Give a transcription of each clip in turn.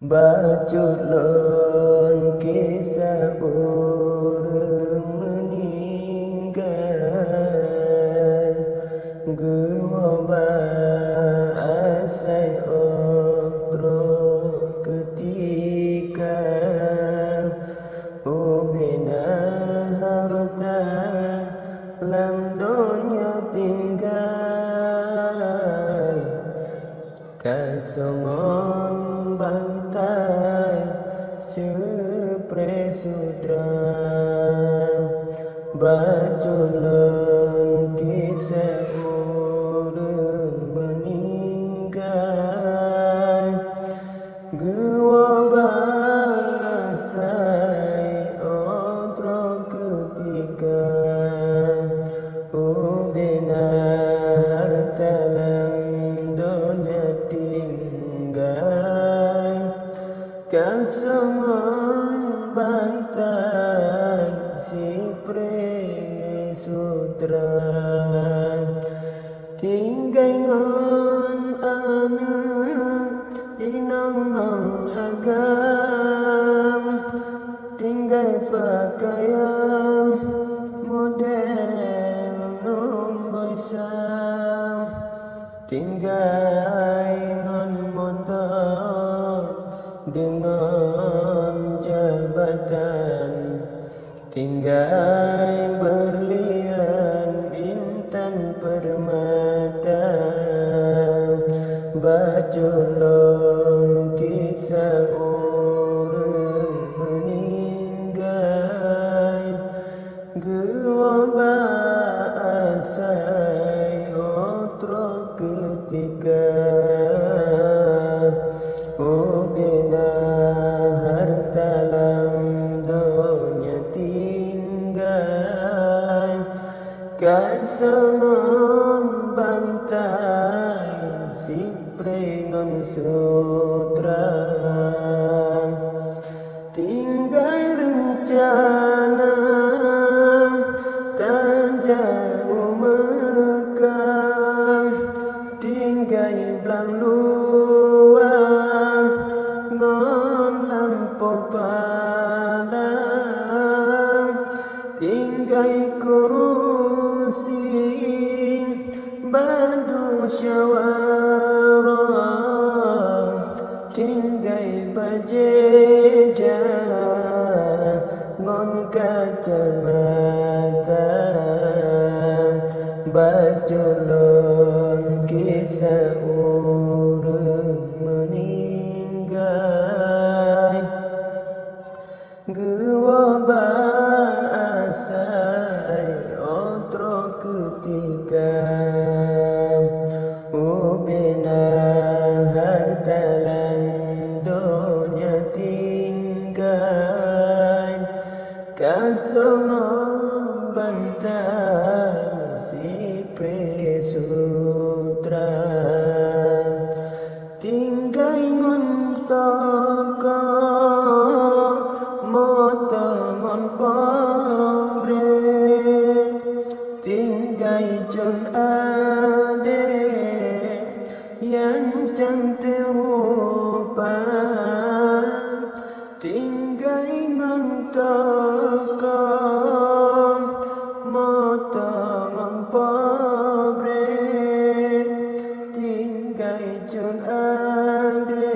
Baculun kisah urang meninggal, guoba asai otro ketika ubina harta lam dunia tinggal, kasongon bantai sepre sudra, baculun kisah urang meninggal, guoba asai otro ketika ubina harta lam dunia tinggal, kasongon bantai si presutra, tinggai ngon anak inong agam, tinggai pakaian model nombosam, tinggai ngon motor dengan jabatan, tinggai berlian intan permata, baculun kisah urang meninggal, guoba asai otro ketika ubina harta lam dunia tinggal, kasongon bantai si prengon sutra, tinggai rencana tanjau mekam, tinggai belang luang ngon lampu palang, tinggai kursi badu syawarah, tinggai bajeja ngon kacamata, baculun kisah urang meninggal, guoba asai otro ketika ubina harta lam dunia tinggal, kasongon bantai si presutra, tinggai ngon toko moto ngon pabrik, tinggai jun ade yang cantik rupa, tinggai ngon toko moto ngon pabrik, tinggai jun ade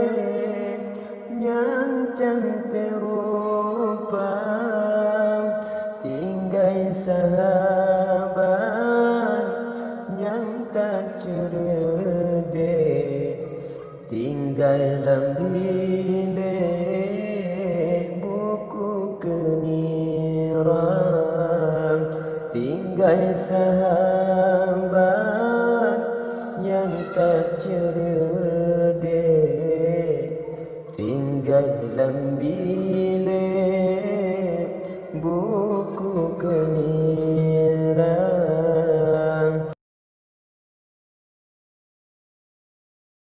yang cantik rupa, tinggai sahabat yang tak cerdik, tinggai lam bilik buku keniran, tinggai sahabat yang tak cerdik, tinggai lam bilik